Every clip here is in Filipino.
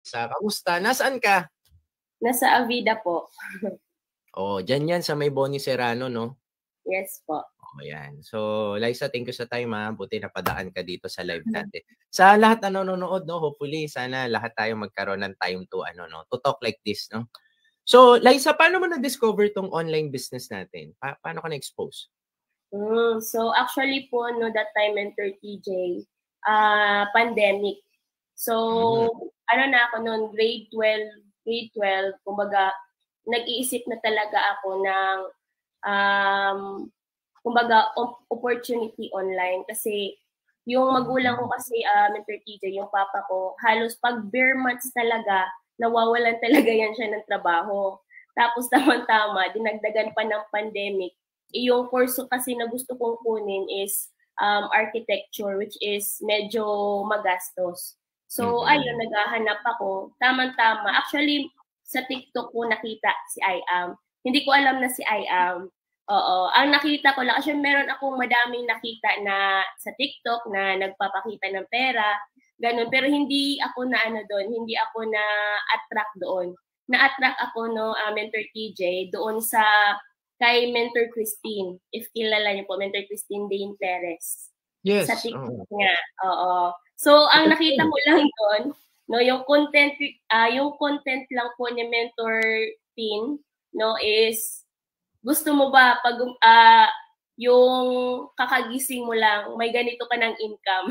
Kamusta? Nasaan ka? Nasa Avida po. Oh, diyan 'yan sa may Boni Serrano, 'no? Yes po. Oh, 'yan. So, Liza, thank you sa time, buti napadaan ka dito sa live natin. Sa lahat na nanonood, 'no, hopefully sana lahat tayo magkaroon ng time to ano, 'no, to talk like this, 'no? So, Liza, paano mo na-discover 'tong online business natin? Paano ka na-expose? So actually po no that time Mentor TJ, pandemic. So ano na ako noon, grade 12, kumbaga nag-iisip na talaga ako ng kumbaga opportunity online kasi yung magulang ko kasi Mentor TJ, yung papa ko, halos pag bare months talaga nawawalan talaga yan siya ng trabaho. Tapos tama-tama, dinagdagan pa ng pandemic. Yung kurso kasi na gusto kong kunin is architecture, which is medyo magastos. So, ayun, naghahanap ako. Tama-tama. Actually, sa TikTok ko nakita si IAM. Hindi ko alam na si IAM. Oo. Ang nakita ko lang, kasi meron akong madaming nakita na sa TikTok na nagpapakita ng pera, ganun. Pero hindi ako na ano doon, hindi ako na attract doon. Na-attract ako no, Mentor TJ doon sa kay Mentor Christine. If kilala niyo po, Mentor Christine Dane Perez. Yes. Sa TikTok niya. Oo. So, ang nakita ko lang doon, no, yung content lang po ni Mentor Tin, no, is gusto mo ba pag yung kakagising mo lang, may ganito ka ng income.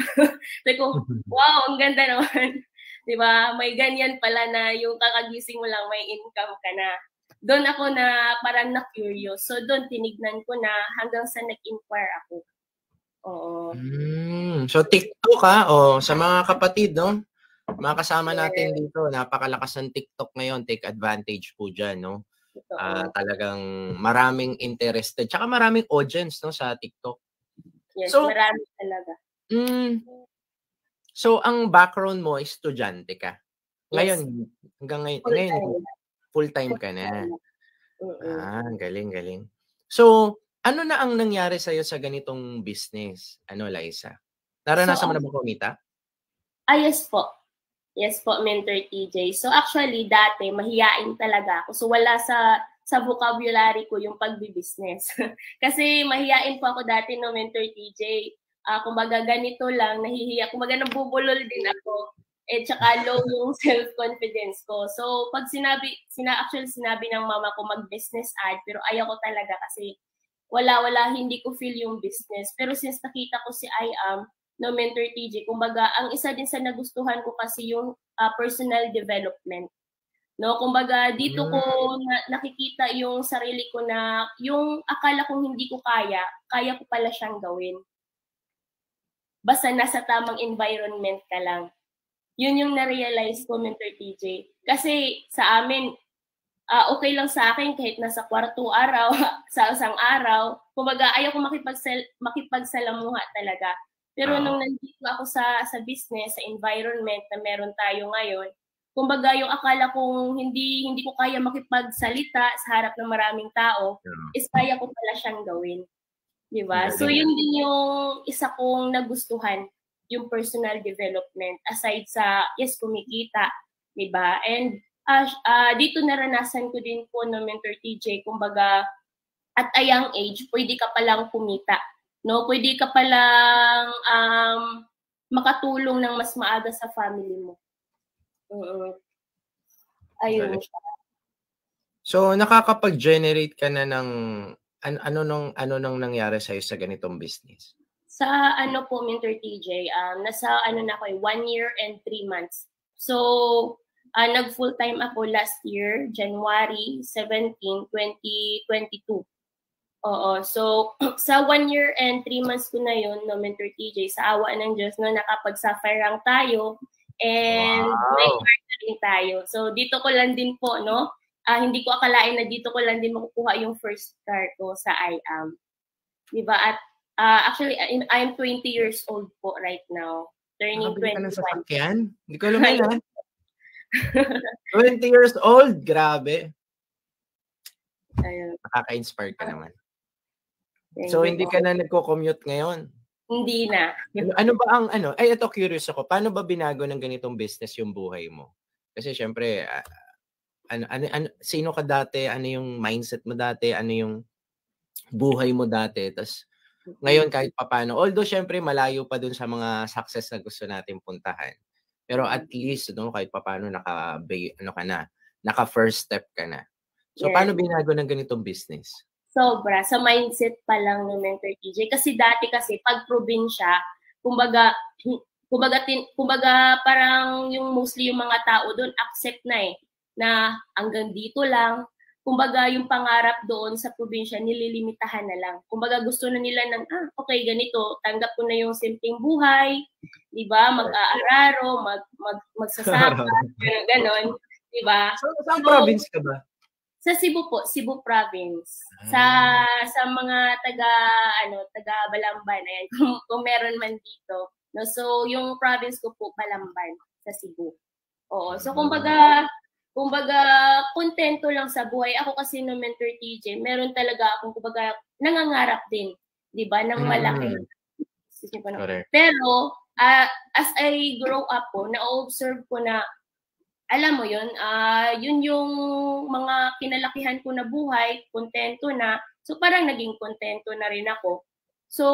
Sabi ko, wow, ang ganda naman. 'Di ba? May ganyan pala na yung kakagising mo lang may income ka na. Doon ako na parang na-curious. So doon tinignan ko na hanggang sa nag-inquire ako. Oo. So TikTok sa mga kapatid, no? Mga kasama natin dito, napakalakas ng TikTok ngayon. Take advantage po diyan, no? Talagang maraming interested. Tsaka maraming audience, no, sa TikTok. Yes, so, marami talaga. So, ang background mo, estudyante ka. Ngayon, yes. Hanggang ngayon, full-time ka na. Galing. So, ano na ang nangyari sa'yo sa ganitong business, Liza? Naranasan mo na ba kumita? Yes po. Yes po, Mentor TJ. So actually, dati, mahiyain talaga ako. So wala sa vocabulary ko yung pagbi-business. Kasi mahiyain po ako dati no, Mentor TJ. Kumbaga ganito lang, nahihiya. Kumbaga nabubulol din ako. Tsaka low yung self-confidence ko. So pag sinabi ng mama ko mag-business ad, pero ayaw ko talaga kasi wala, hindi ko feel yung business. Pero since nakita ko si IAM, no, Mentor TJ, kumbaga, ang isa din sa nagustuhan ko kasi yung personal development. No, kumbaga, dito ko nakikita yung sarili ko na yung akala kong hindi ko kaya ko pala siyang gawin. Basta nasa tamang environment ka lang. Yun yung na-realize ko, Mentor TJ. Kasi sa amin, okay lang sa akin kahit nasa kwarto araw, sa isang araw. Kumbaga, ayaw ko makipagsalamuha talaga. Pero nung nandito ako sa business, sa environment na meron tayo ngayon, kumbaga yung akala kong hindi ko kaya makipagsalita sa harap ng maraming tao, is kaya ko pala siyang gawin. Di ba? So yun din yung isa kong nagustuhan, yung personal development. Aside sa, yes, kumikita. Di ba? And dito naranasan ko din po no, Mentor TJ, kumbaga, at a young age, pwede ka palang kumita. No, pwede ka palang makatulong ng mas maaga sa family mo. Ayun. So nakakapag-generate ka na ng ano nang nangyari sa ganitong business? Sa ano po, Mentor TJ, nasa na ako 1 year and 3 months. So nag full-time ako last year, January 17, 2022. Oo. So, sa 1 year and 3 months ko na yun, no, Mentor TJ, sa awa ng Diyos, no, nakapag-suffer lang tayo and may partner din tayo. So, dito ko lang din po, no, hindi ko akalain na dito ko lang din makukuha yung first car ko sa IAM. Diba? At actually, I'm 20 years old po right now. Turning 21. Hindi ko alam yan. 20 years old? Grabe. Nakaka-inspire ka naman. So, hindi ka na nagko-commute ngayon? Hindi na. Ano ba ang ito curious ako, paano ba binago ng ganitong business yung buhay mo? Kasi syempre, sino ka dati? Ano yung mindset mo dati? Ano yung buhay mo dati? Tas ngayon kahit papaano, although syempre malayo pa dun sa mga success na gusto natin puntahan. Pero at least, no, kahit papaano naka first step ka na. So, paano Yes. binago ng ganitong business? Sobra. Sa mindset pa lang ng Mentor TJ. Kasi dati kasi, pag probinsya, kumbaga parang yung mostly yung mga tao doon accept na na hanggang dito lang. Kumbaga yung pangarap doon sa probinsya, nililimitahan na lang. Kumbaga gusto na nila ng, okay, ganito, tanggap ko na yung simpleng buhay, di ba? Mag-aararo, magsasaka, gano'n, di ba? Saan province ka ba? Sa Cebu po, Cebu province. Sa mga taga Balamban, ayan, kung meron man dito. No, so yung province ko po Balamban sa Cebu. Oo. So kumbaga kontento lang sa buhay. Ako kasi no Mentor TJ, meron talaga akong kumbaga nangangarap din, 'di ba, ng malaki. Pero as I grow up po, na-observe ko na alam mo yun, yun yung mga kinalakihan ko na buhay, kontento na. So parang naging kontento na rin ako. So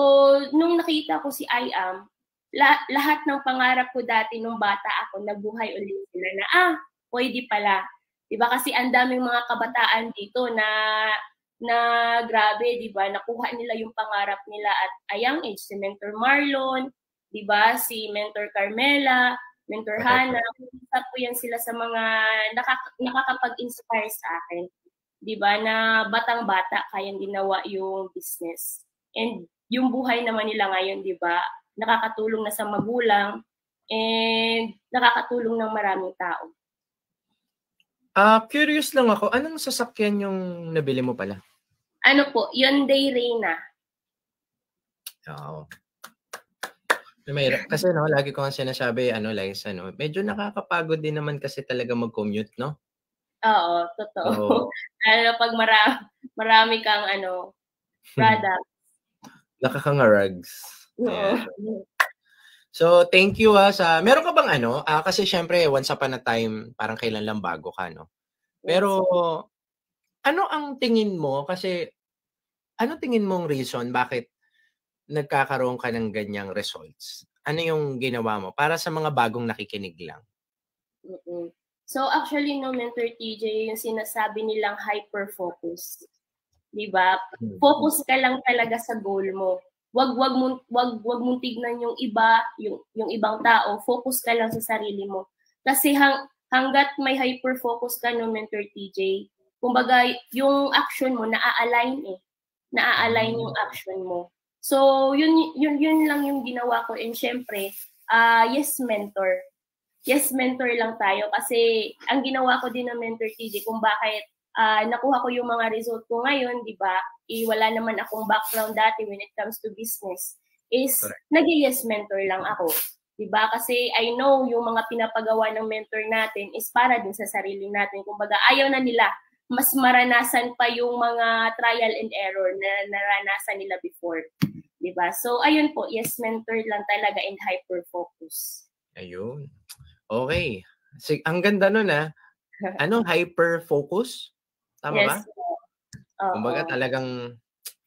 nung nakita ko si I.Am, lahat ng pangarap ko dati nung bata ako, nabuhay ulit sila na, pwede pala. Diba kasi ang daming mga kabataan dito na grabe, diba, nakuha nila yung pangarap nila at a young age. Si Mentor Marlon, diba, si Mentor Carmela, Mentor Hannah, isa po yan sila sa mga nakakapag-inspire sa akin. Diba, na batang-bata kayang ginawa yung business. And yung buhay naman nila ngayon, diba, nakakatulong na sa magulang and nakakatulong ng maraming tao. Curious lang ako, anong sasakyan yung nabili mo pala? Ano po, Hyundai Reyna. Oo. Kasi no, lagi ko nga sinasabi, Liza, medyo nakakapagod din naman kasi talaga mag-commute, no? Oo, totoo. Lalo pag marami kang products. Nakakangarags. Yeah. So, thank you meron ka bang kasi syempre once upon a time, parang kailan lang bago ka, no? Pero ano ang tingin mo, kasi ano tingin mong reason bakit nagkakaroon ka ng ganyang results? Ano yung ginawa mo para sa mga bagong nakikinig lang? So actually no Mentor TJ, yung sinasabi nilang hyper-focus. 'Di ba? Focus ka lang talaga sa goal mo. Wag mong tignan yung iba, yung ibang tao, focus ka lang sa sarili mo. Kasi hangga't may hyper-focus ka no Mentor TJ, kumbaga yung action mo na-align yung action mo. So yun lang yung ginawa ko, and syempre, yes mentor lang tayo kasi ang ginawa ko din ng Mentor TJ kung bakit nakuha ko yung mga result ko ngayon, di ba? Wala naman akong background dati when it comes to business. Is nag-yes mentor lang ako. Di ba? Kasi I know yung mga pinapagawa ng mentor natin is para din sa sarili natin. Kumbaga ayaw na nila mas maranasan pa yung mga trial and error na naranasan nila before. Di ba? So ayun po, yes mentor lang talaga and hyper-focus. Ayun. Okay. Ang ganda nun hyper-focus? Tama ba? Kumbaga talagang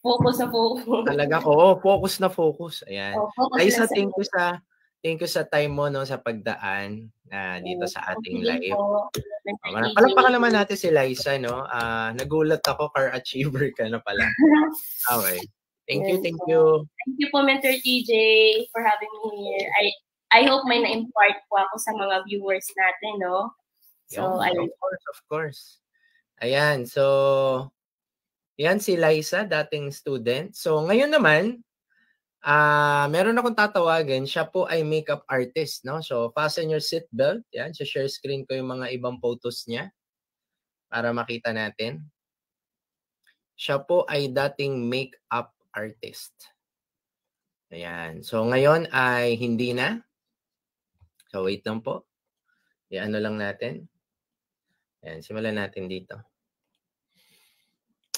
focus na focus. Talaga focus na focus. Ayan. Liza, thank you sa time mo sa pagdaan dito sa ating live. Palakpakan naman natin si Liza, no? Nagulat ako, car achiever ka na pala. Okay. Thank you. Thank you po Mentor TJ for having me here. I hope may na-impart po ako sa mga viewers natin, no? So, of course. Ayan, so yan si Liza, dating student. So ngayon naman, meron akong tatawagin. Siya po ay makeup artist, no? So fasten your seatbelt. Yan, share screen ko yung mga ibang photos niya para makita natin. Siya po ay dating makeup artist. Ayan. So ngayon ay hindi na. So wait lang po. I-ano lang natin. Ayan, simulan natin dito.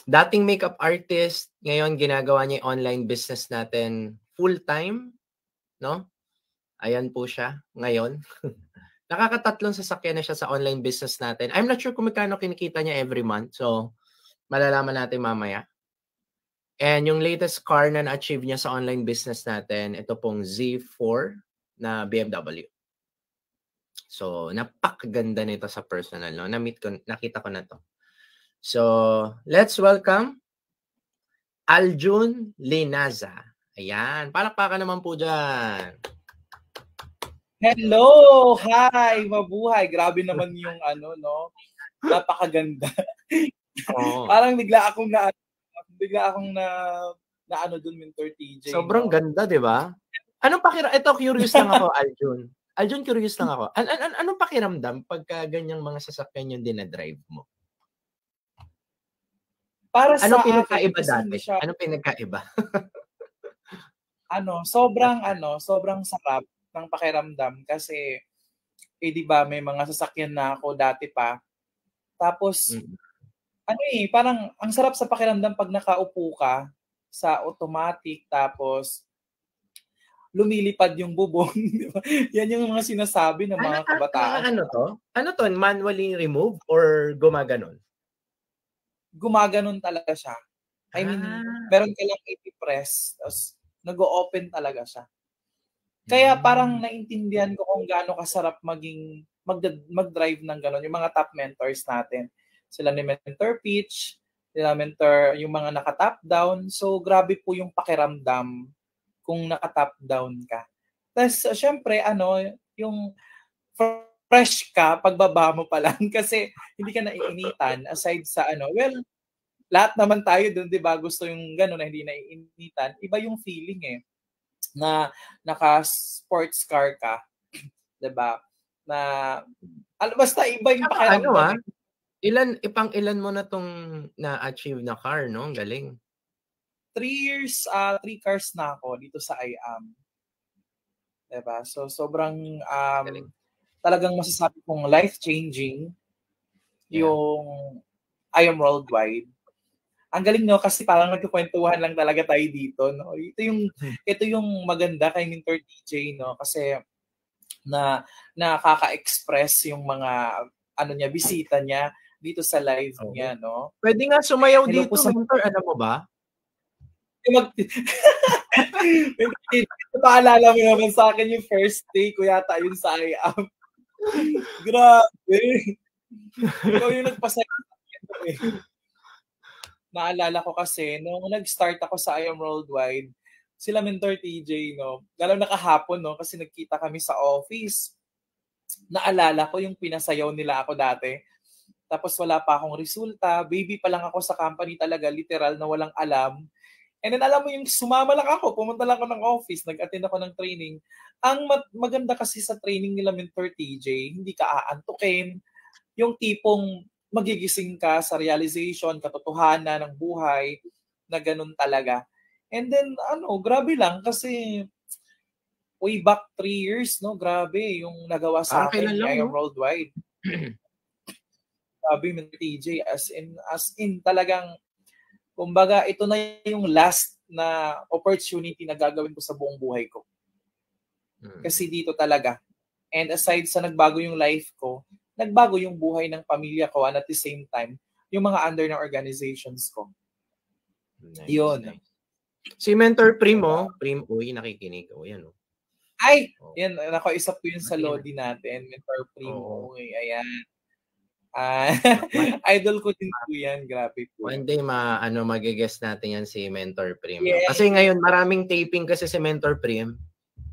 Dating makeup artist, ngayon ginagawa niya yung online business natin full-time, no? Ayan po siya ngayon. Nakakatatlong sasakyan na siya sa online business natin. I'm not sure kung magkano kinikita niya every month. So, malalaman natin mamaya. And yung latest car na na-achieve niya sa online business natin, ito pong Z4 na BMW. So, napakaganda nito sa personal, no? Nakita ko na to. So, let's welcome Aljun Linaza. Ayan, palakpakan naman po dyan. Hello! Hi! Mabuhay! Grabe naman yung no? Napakaganda. Oh. Parang bigla akong na dun, Mentor TJ. Sobrang no? ganda, di ba? Anong pakiramdam? Ito, curious lang ako, Aljun. Aljun, curious lang ako. Anong pakiramdam pagka ganyang mga sasakyan yung dinadrive mo? Para Anong sa pinagkaiba akin, dati? Anong pinagkaiba? sobrang sarap ng pakiramdam kasi di ba may mga sasakyan na ako dati pa. Tapos parang ang sarap sa pakiramdam pag nakaupo ka sa automatic tapos lumilipad yung bubong, di ba? Yan yung mga sinasabi ng mga kabataan. Ano to? Manually remove or gumaganon? Gumaganon talaga siya. I mean, meron ka lang i-press, tapos nag-o-open talaga siya. Kaya parang naintindihan ko kung gaano kasarap mag-drive ng gano'n. Yung mga top mentors natin. Sila ni Mentor Peach, sila Mentor, yung mga naka-top down. So, grabe po yung pakiramdam kung naka-top down ka. Tapos, syempre, yung fresh ka, pagbaba mo pa lang kasi hindi ka naiinitan aside sa lahat naman tayo doon, 'di ba? Gusto yung gano'n na hindi naiinitan. Iba yung feeling na naka-sports car ka, 'di ba? Na basta iba yung pakiramdam. Ilan mo na tong na-achieve na car, no? Galing. 3 years, 3 cars na ako dito sa IAM. 'Di ba? So sobrang talagang masasabi kong life-changing yung IAM Worldwide. Ang galing, no, kasi parang nagkukwentuhan lang talaga tayo dito, no. Ito yung maganda kay Mentor TJ, no, kasi nakaka-express yung mga bisita niya dito sa live niya, no. Pwede nga sumayaw dito, Mentor, alam mo ba? Paalala mo naman sa akin yung first day ko yata yun sa IAM. Grabe. Ikaw yung nagpasaya. Naalala ko kasi, nung nag-start ako sa IAM Worldwide, sila Mentor TJ, no, lalo na kahapon, no, kasi nagkita kami sa office. Naalala ko yung pinasayaw nila ako dati. Tapos wala pa akong resulta. Baby pa lang ako sa company talaga, literal na walang alam. And then alam mo yung sumama lang ako, pumunta lang ako ng office, nag-attend ako ng training. Ang maganda kasi sa training nila Mentor TJ, hindi ka aantukin. Yung tipong magigising ka sa realization, katotohanan ng buhay, na ganun talaga. And then, grabe lang kasi way back 3 years, no? Grabe yung nagawa sa akin ni IAM Worldwide. Grabe, Mentor TJ, as in talagang, kumbaga, ito na yung last na opportunity na gagawin ko sa buong buhay ko. Kasi dito talaga. And aside sa nagbago yung life ko, nagbago yung buhay ng pamilya ko and at the same time, yung mga under ng organizations ko. Nice, yun. Nice. Si Mentor Primo, nakikinig. Yan. Ay! Yan, isa po yun sa Lodi natin. Mentor Primo. Ayan. Idol ko din po yan. Grabe po. One day, mag-guest natin yan si Mentor Primo. Yeah. Kasi ngayon, maraming taping kasi si Mentor Prim.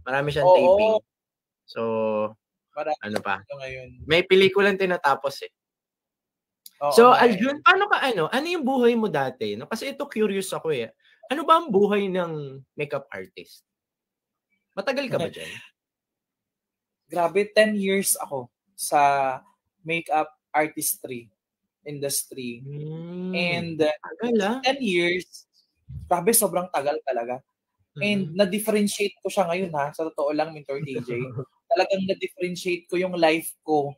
Marami siyang taping. So, ano pa? May pelikulang tinatapos eh. So, Aljun, paano ka ano yung buhay mo dati? No? Kasi ito curious ako eh. Ano ba ang buhay ng makeup artist? Matagal ka ba dyan? Grabe, 10 years ako sa makeup artistry industry. And 10 years, grabe, sobrang tagal talaga. And na-differentiate ko siya ngayon sa totoo lang, Mentor TJ. Talagang na-differentiate ko yung life ko.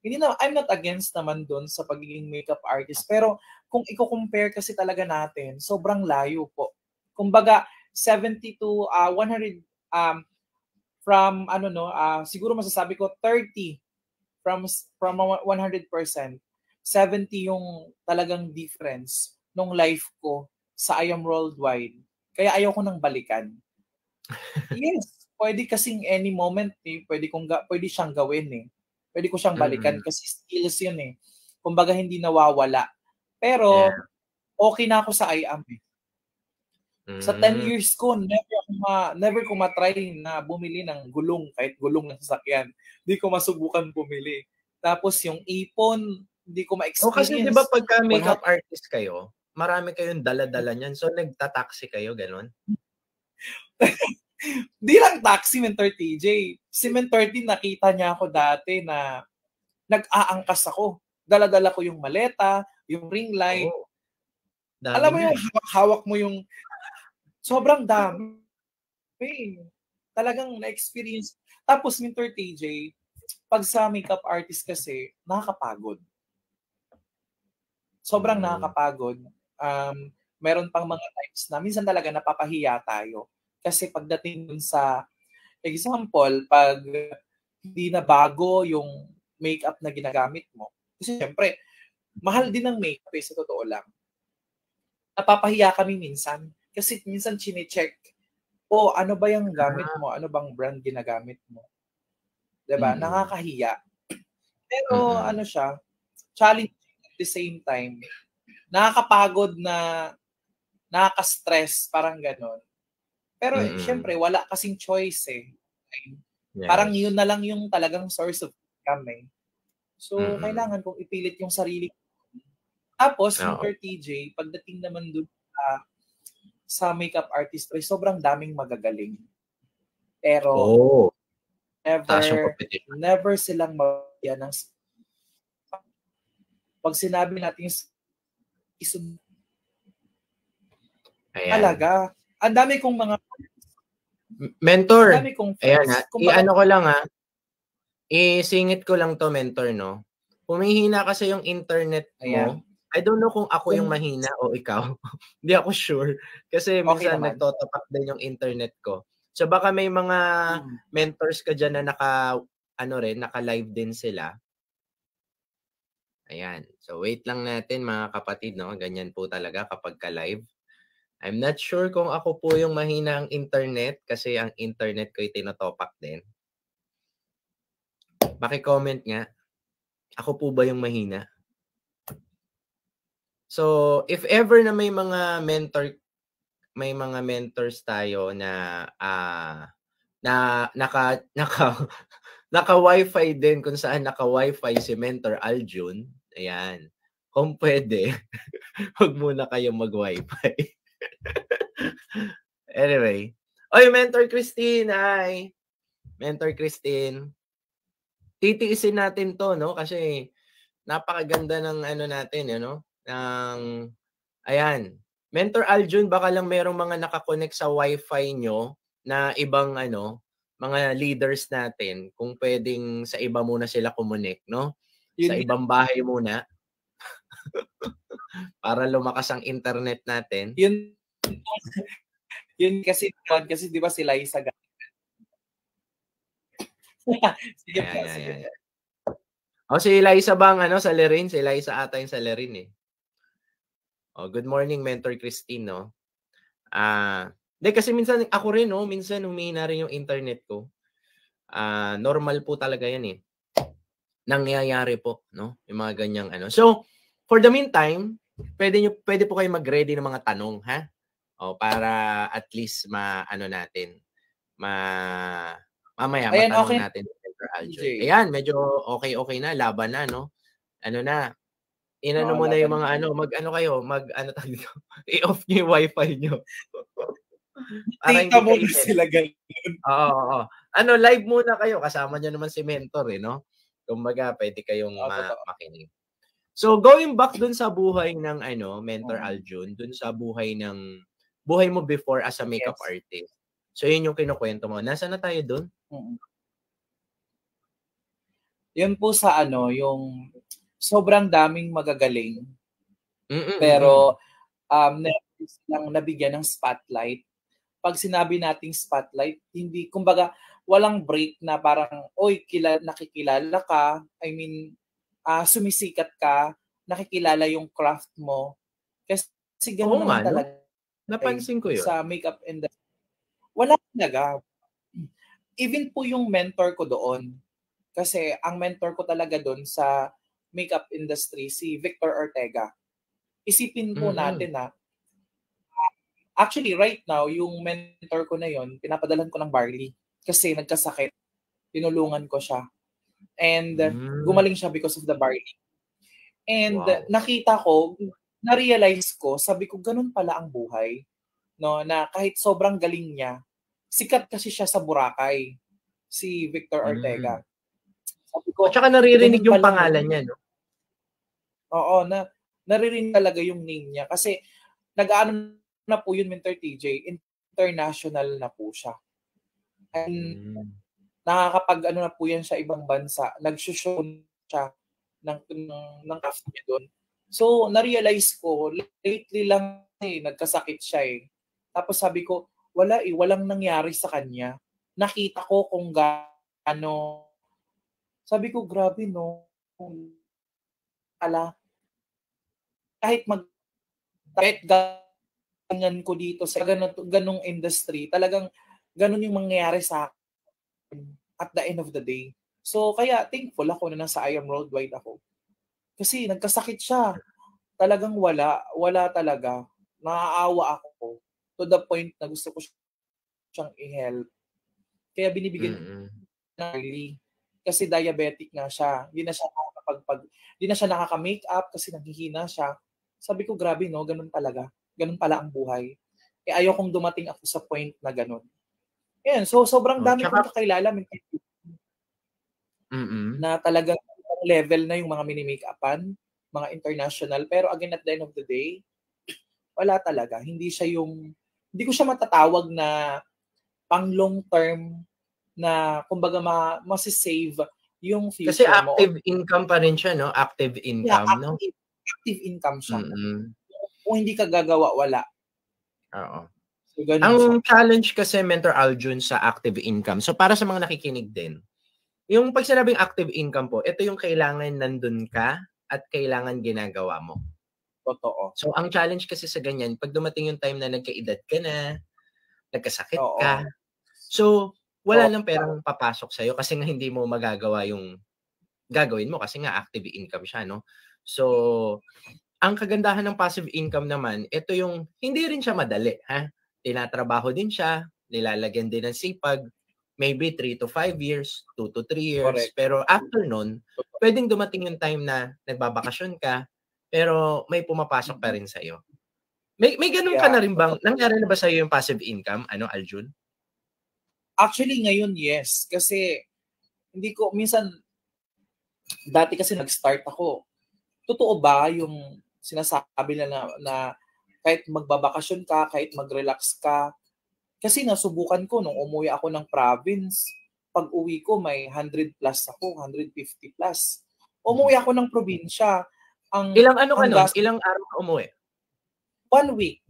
I'm not against naman dun sa pagiging makeup artist. Pero kung i-compare kasi talaga natin, sobrang layo po. Kumbaga, 70 to 100, from siguro masasabi ko 30 from 100%, 70 yung talagang difference nung life ko sa I Am Worldwide. Kaya ayaw ko nang balikan. Yes, pwede kasing any moment pwede siyang gawin eh. Pwede ko siyang balikan kasi skills yun eh. Kumbaga hindi nawawala. Pero okay na ako sa I Am eh. Sa 10 years ko, never ko matry na bumili ng gulong, kahit gulong ng sasakyan. Hindi ko masubukan bumili. Tapos yung ipon, hindi ko ma-experience. Kasi di ba pagka makeup artist kayo, marami kayong dala-dala niyan. So nagta-taxi kayo, ganun? Di lang taxi, Mentor TJ. Si Mentor T, nakita niya ako dati na nag-aangkas ako. Dala-dala ko yung maleta, yung ring light. Oh, alam mo yung hawak mo yung sobrang dami. Talagang na-experience. Tapos, Mentor TJ, pag sa makeup artist kasi, nakakapagod. Sobrang nakakapagod. Meron pang mga times na minsan talaga napapahiya tayo. Kasi pagdating dun sa example, pag hindi na bago yung makeup na ginagamit mo. Kasi syempre, mahal din ang makeup sa totoo lang. Napapahiya kami minsan. Kasi minsan chine-check, ano ba yung gamit mo? Ano bang brand ginagamit mo? Diba? Nakakahiya. Pero ano siya, challenging at the same time. Nakakapagod na, nakaka-stress, parang ganon. Pero syempre, wala kasing choice eh. Yes. Parang yun na lang yung talagang source of income eh. So, kailangan kong ipilit yung sarili ko. Tapos, Mr. TJ, pagdating naman doon sa makeup artistry, sobrang daming magagaling. Pero, never silang mabigyan ng pag sinabi natin talaga, ang dami kong mga mentor. Ang dami kong friends. Ano ko lang isingit ko lang to, mentor, no? Humihina kasi yung internet mo. I don't know kung ako yung mahina o ikaw. Hindi ako sure. Kasi minsan nagtotopak din yung internet ko. So baka may mga mentors ka dyan na naka-live din sila. Ayan. So wait lang natin mga kapatid, no? Ganyan po talaga kapag ka-live. I'm not sure kung ako po yung mahina ang internet kasi ang internet ko ay tinotopak din. Paki-comment nga. Ako po ba yung mahina? So, if ever na may mga mentors tayo na naka-wifi din kung saan naka-wifi si Mentor Aljun. Ayan. Kung pwede, huwag muna kayo mag-wifi. Anyway. Oy, Mentor Christine, hi. Mentor Christine. Titiisin natin to, no? Kasi napakaganda ng natin, ayan. Mentor Aljun, baka lang merong mga nakakonect sa wifi nyo na ibang mga leaders natin, kung pwedeng sa iba muna sila kumonek, no? Sa ibang bahay muna. Para lumakas ang internet natin. Yun kasi di ba sila isa sige. Si Eliza bang sa Lerin? Si Eliza ata yung sa Lerin eh. Good morning, Mentor Christine, no? Kasi minsan ako rin, no? Minsan humihina rin yung internet ko. Normal po talaga yan eh. Nangyayari po, no? Yung mga ganyang So, for the meantime, pwede po kayo mag-ready ng mga tanong, ha? Para at least natin. Mamaya matanong natin Mentor Aljun. Ayan, medyo okay na, laban na, no? Inano mo na yung mga i-off niyo yung wifi niyo. Tingnan mo sila ganyan. Oo. Live muna kayo, kasama niyo naman si Mentor eh, no? Kumbaga, pwede kayong makinig. So, going back dun sa buhay ng Mentor Aljun, dun sa buhay mo before as a makeup artist. So, yun yung kinukwento mo. Nasaan na tayo dun? Yun po sa yung sobrang daming magagaling. Pero never silang nabigyan ng spotlight. Pag sinabi nating spotlight, hindi, kumbaga, walang break na parang, oy, nakikilala ka, I mean, sumisikat ka, nakikilala yung craft mo. Kasi gano'n Oo nga, naman no? talaga Napansin ko yun. sa makeup industry. Wala talaga. Even po yung mentor ko doon, kasi ang mentor ko talaga doon sa makeup industry, si Victor Ortega. Isipin po natin na, actually right now, yung mentor ko na yon, pinapadalan ko ng barley kasi nagkasakit. Tinulungan ko siya. And gumaling siya because of the barley. And nakita ko, na-realize ko, sabi ko, ganun pala ang buhay. No, na kahit sobrang galing niya, sikat kasi siya sa Boracay, si Victor Ortega. Sabi ko, at saka naririnig yung pangalan niya, no? Oo, naririnig talaga yung name niya. Kasi nag-ano na po yun, Mentor TJ, international na po siya. And nakakapag na po yan sa ibang bansa. Nag-show siya ng craft niya doon. So, na-realize ko, lately lang nagkasakit siya eh. Tapos sabi ko, walang nangyari sa kanya. Nakita ko kung gaano. Sabi ko, grabe no. Kahit ganyan ko dito sa ganong industry, talagang ganon yung mangyayari sa akin at the end of the day. So, kaya thankful ako na nasa I Am Worldwide ako. Kasi nagkasakit siya. Talagang wala talaga. Naaawa ako to the point na gusto ko siyang i-help. Kaya binibigyan na early. Kasi diabetic na siya. Hindi na siya nakaka-makeup kasi naghihina siya. Sabi ko, grabe no, ganun talaga. Ganun pala ang buhay. Ayokong dumating ako sa point na ganun. Yan, so sobrang dami kong kakilala na talagang level na yung mga mini-makeupan, mga international. Pero again, at the end of the day, wala talaga. Hindi ko siya matatawag na pang long term na kumbaga masisave yung future mo. Kasi active income pa rin siya, no? Active income, yeah, no? Active income siya. Kung hindi ka gagawa, wala. Oo. So, ang challenge kasi, Mentor Aljun, sa active income. So, para sa mga nakikinig din, yung pag sinabing active income po, ito yung kailangan nandun ka at kailangan ginagawa mo. Totoo. So, ang challenge kasi sa ganyan, pag dumating yung time na nagkaedad ka na, nagkasakit ka, so, wala nang perang papasok sa'yo kasi nga hindi mo magagawa yung gagawin mo kasi nga active income siya, no? So, ang kagandahan ng passive income naman, ito yung hindi rin siya madali, ha? Tinatrabaho din siya, nilalagyan din ng sipag, maybe 3 to 5 years, 2 to 3 years. Correct. Pero after nun, pwedeng dumating yung time na nagbabakasyon ka, pero may pumapasok pa rin sa'yo. May ganun ka na rin bang, nangyari na ba sa'yo yung passive income, Aljun? Actually, ngayon, yes. Kasi, minsan, dati kasi nag-start ako. Totoo ba yung sinasabi na kahit magbabakasyon ka, kahit mag-relax ka? Kasi nasubukan ko nung umuwi ako ng province, pag uwi ko may 100 plus ako, 150 plus. Umuwi ako ng probinsya. Ilang araw ka umuwi? 1 week.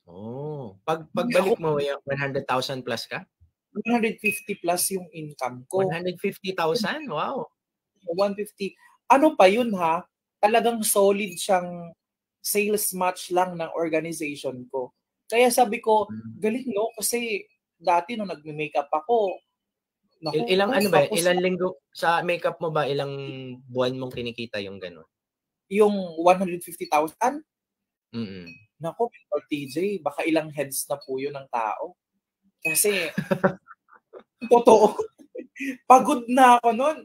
Oh, pagbalik mo, 100,000 plus ka? 150 plus yung income ko. 150,000? Wow. 150. Ano pa yun ha? Talagang solid siyang sales match lang ng organization ko. Kaya sabi ko, galing no? Kasi dati nung nagme-makeup ako, ilang linggo sa makeup mo ba, ilang buwan mong kinikita yung gano'n? Yung 150,000? Naku, Mentor TJ, baka ilang heads na po yun ng tao. Kasi, totoo, pagod na ako nun.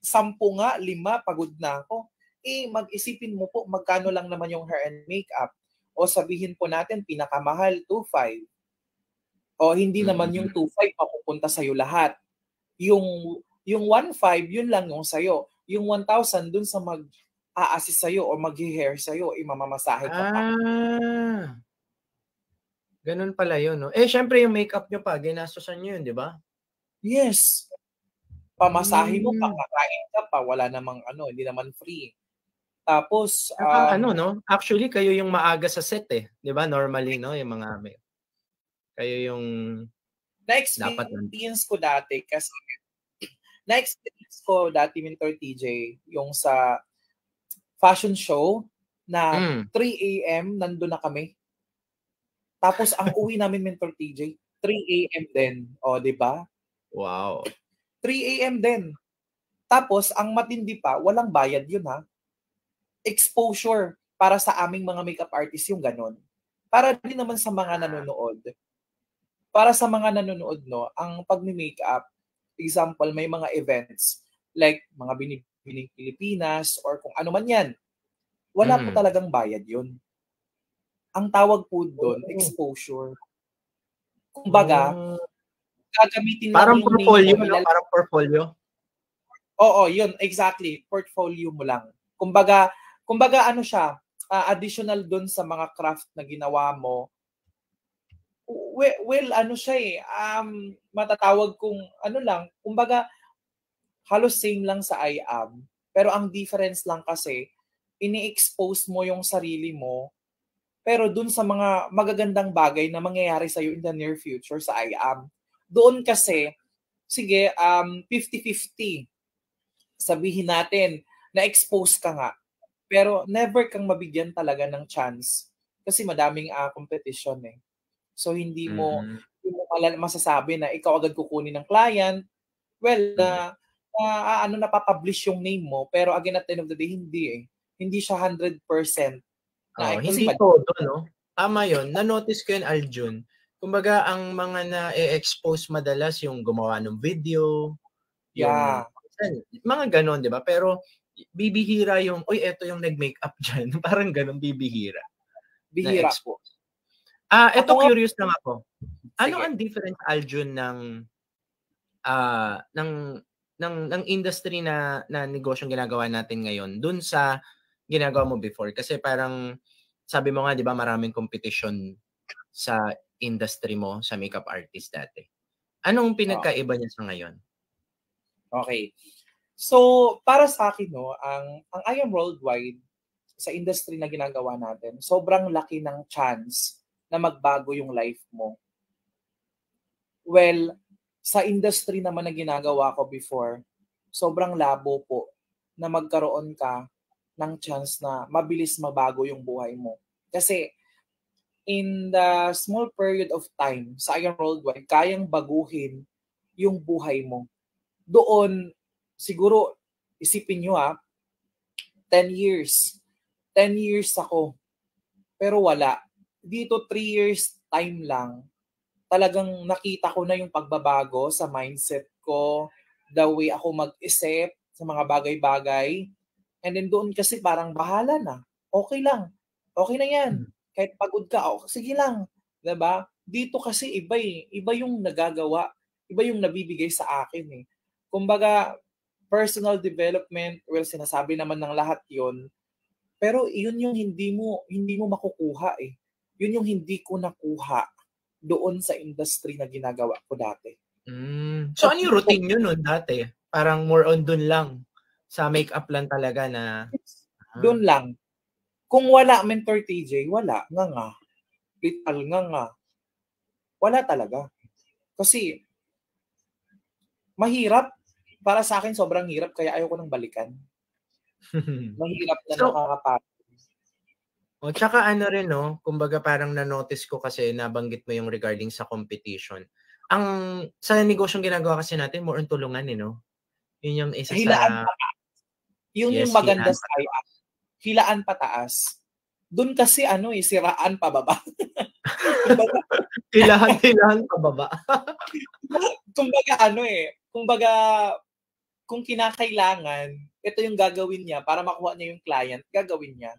10 nga, 5, pagod na ako. Mag-isipin mo po, magkano lang naman yung hair and makeup. O sabihin po natin, pinakamahal, 2,500. O hindi naman yung 2,500 mapupunta sa'yo lahat. Yung 1,500, yun lang yung sa'yo. Yung 1,000 dun sa mag-a-assist sa'yo o mag-hair sa'yo, imamamasahe ka pa. Ganun pala yun, no? Syempre yung makeup nyo pa, ginastosan nyo yun, di ba? Yes. Pamasahe mo pa, kakain ka pa, wala namang hindi naman free. Tapos, no? Actually, kayo yung maaga sa set eh. Di ba? Normally, no? Yung mga, kayo yung Na-experience ko dati kasi Mentor TJ, yung sa fashion show na 3 a.m. nandun na kami. Tapos ang uwi namin, Mentor TJ, 3 a.m. din. O, di ba? Wow. 3 a.m. din. Tapos, ang matindi pa, walang bayad yun ha. Exposure para sa aming mga makeup artists yung ganon. Para din naman sa mga nanonood. Para sa mga nanonood, no, ang pag-makeup, example, may mga events like mga binibining Pilipinas or kung ano man yan. Wala po talagang bayad yun. Ang tawag po doon, exposure. Kumbaga, gagamitin parang lang yung portfolio, no? Parang portfolio. Oo, yun, exactly. Portfolio mo lang. Kumbaga ano siya, additional doon sa mga craft na ginawa mo. Well, ano siya matatawag kung ano lang, kumbaga halos same lang sa IAM. Pero ang difference lang kasi, ini-expose mo yung sarili mo, pero dun sa mga magagandang bagay na mangyayari sa'yo in the near future sa IAM. Doon kasi, sige, 50-50. Sabihin natin, na-expose ka nga, pero never kang mabigyan talaga ng chance kasi madaming competition eh. So hindi mo masasabi na ikaw agad kukunin ng client. Well, napapublish yung name mo, pero again at the end of the day, hindi eh. Hindi siya 100%. Hindi todo, no? Tama yun. Na-notice ko yun, Aljun. Kumbaga, ang mga na-expose madalas yung gumawa ng video, yung mga ganon, di ba? Pero bibihira yung, eto yung nag-makeup dyan. Parang ganon, bibihira. Bihira po. Eto curious lang ako. Ano ang difference, Aljun, ng industry na negosyong ginagawa natin ngayon dun sa ginagawa mo before? Kasi parang sabi mo nga, di ba, maraming competition sa industry mo, sa makeup artist dati. Anong pinagkaiba niya sa ngayon? Okay. So, para sa akin, no, ang I Am Worldwide sa industry na ginagawa natin, sobrang laki ng chance na magbago yung life mo. Well, sa industry naman na ginagawa ko before, sobrang labo po na magkaroon ka ng chance na mabilis mabago yung buhay mo. Kasi in the small period of time sa I Am Worldwide, kayang baguhin yung buhay mo. Doon, siguro, isipin nyo 10 years. 10 years ako. Pero wala. Dito 3 years time lang. Talagang nakita ko na yung pagbabago sa mindset ko, the way ako mag-isip sa mga bagay-bagay. And then doon kasi parang bahala na. Okay lang. Okay na yan. Kahit pagod ka, sige lang. Diba? Dito kasi iba eh. Iba yung nagagawa. Iba yung nabibigay sa akin eh. Kumbaga, personal development, well, sinasabi naman ng lahat yon. Pero yun yung hindi mo makukuha eh. Yun yung hindi ko nakuha doon sa industry na ginagawa ko dati. So ano yung routine nyo nun dati? Parang more on dun lang. Sa makeup lang talaga na... Doon lang. Kung wala Mentor TJ, wala. Nga. Literal nga. Wala talaga. Kasi mahirap. Para sa akin, sobrang hirap. Kaya ayoko nang balikan. Mahirap na nakakapagod. Tsaka ano rin, no? Kumbaga parang na-notice ko kasi nabanggit mo yung regarding sa competition. Ang sa negosyong ginagawa kasi natin, more on tulungan, no? Yun yung isa hilaan pataas. Yun yung maganda sa IAM. Hilaan pataas. Doon kasi siraan pababa. hilaan pababa. Kumbaga kung kinakailangan, ito yung gagawin niya para makuha niya yung client, gagawin niya.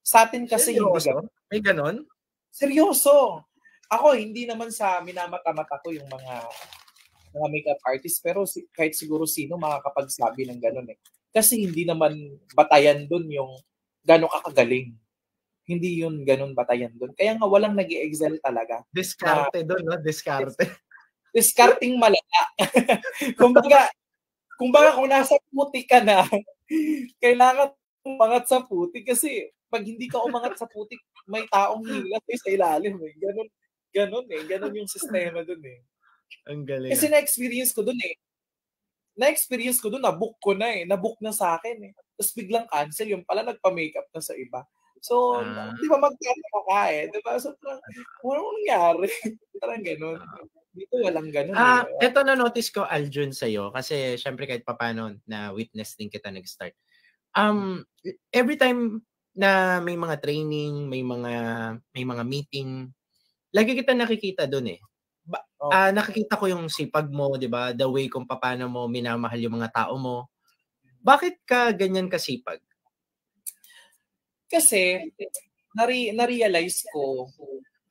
Sa atin kasi hindi ganun. May ganon? Seryoso. Ako, hindi naman sa minamata-mata ko yung mga makeup artist, pero kahit siguro sino makakapagsabi ng ganon eh. Kasi hindi naman batayan dun yung gano'ng kakagaling. Hindi yun ganon batayan dun. Kaya nga walang nag-i-excel talaga. Diskarte dun, no? Diskarte. Discarding malala. kumbaga kung nasa puti ka na, kailangan umangat sa puti kasi pag hindi ka umangat sa putik, may taong hilat sa ilalim eh. Ganon yung sistema dun eh. Ang galing. Kasi na-experience ko dun eh. Na-book ko na eh. Na-book na sa akin eh. Tapos biglang cancel, yung pala nagpa-makeup na sa iba. So, di ba magkano ka eh? Di ba? So, walang nangyari. Parang ganun. Dito walang ganun eh. Ito na-notice ko, Aljun, sa'yo. Kasi syempre kahit papano na witness din kita nag-start. Every time na may mga training, may mga meeting, lagi kita nakikita doon eh. Nakikita ko yung sipag mo, 'di ba? The way kung paano mo minamahal yung mga tao mo. Bakit ka ganyan kasipag? Kasi na-realize ko,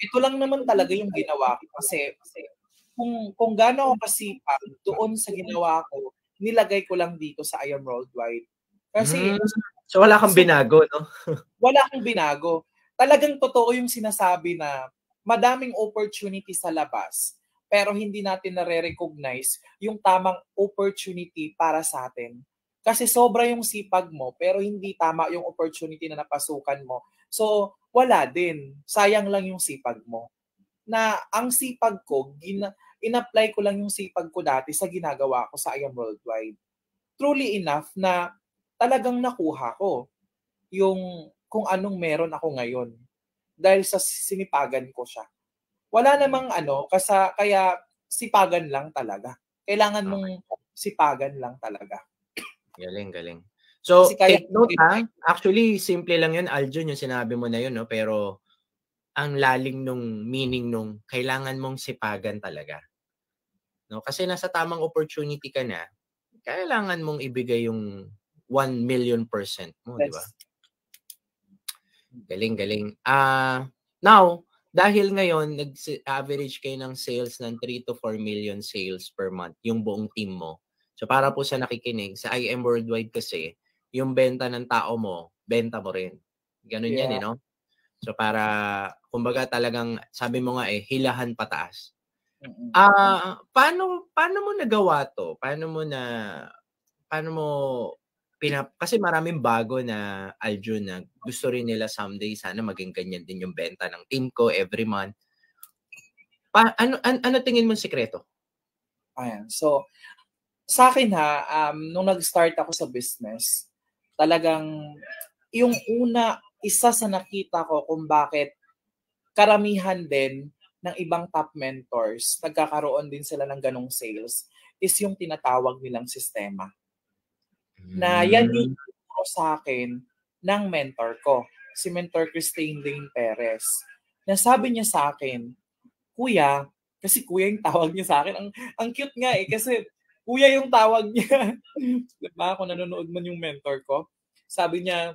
ito lang naman talaga yung ginawa ko. Kasi kung gaano ako kasipag doon sa ginawa ko, nilagay ko lang dito sa I Am Worldwide. Kasi so wala kang binago, no? Wala akong binago. Talagang totoo yung sinasabi na madaming opportunity sa labas, pero hindi natin nare-recognize yung tamang opportunity para sa atin. Kasi sobra yung sipag mo, pero hindi tama yung opportunity na napasukan mo. So, wala din. Sayang lang yung sipag mo. Na ang sipag ko, in-apply ko lang yung sipag ko dati sa ginagawa ko sa I Am Worldwide. Truly enough na talagang nakuha ko yung kung anong meron ako ngayon dahil sa sinipagan ko siya. Wala namang kaya sipagan lang talaga. Kailangan mong sipagan lang talaga. Galing. So, take note ha. Actually, simple lang yun, Aljun, yung sinabi mo na yun, no? Pero ang lalim nung meaning nung kailangan mong sipagan talaga. No? Kasi nasa tamang opportunity ka na, kailangan mong ibigay yung 1,000,000% mo, di ba? Galing. Now, dahil ngayon, nag-average kayo ng sales ng 3 to 4 million sales per month, yung buong team mo. So, para po sa nakikinig, sa I Am Worldwide kasi, yung benta ng tao mo, benta mo rin. Ganun yan, no? So, para, kumbaga talagang, sabi mo nga hilahan pataas. Paano mo nagawa to? Paano mo kasi maraming bago na Aljun na gusto rin nila someday sana maging ganyan din yung benta ng team ko every month. Ano tingin mo sikreto? Ayan. So, sa akin nung nag-start ako sa business, talagang yung isa sa nakita ko kung bakit karamihan din ng ibang top mentors, nagkakaroon din sila ng ganong sales, is yung tinatawag nilang sistema. Na yan yung turo sa akin ng mentor ko, si Mentor Christine Dane Perez. Nasabi niya sa akin, Kuya, kasi kuya yung tawag niya sa akin. Ang cute nga kasi kuya yung tawag niya. Diba? Kung nanonood man yung mentor ko, sabi niya,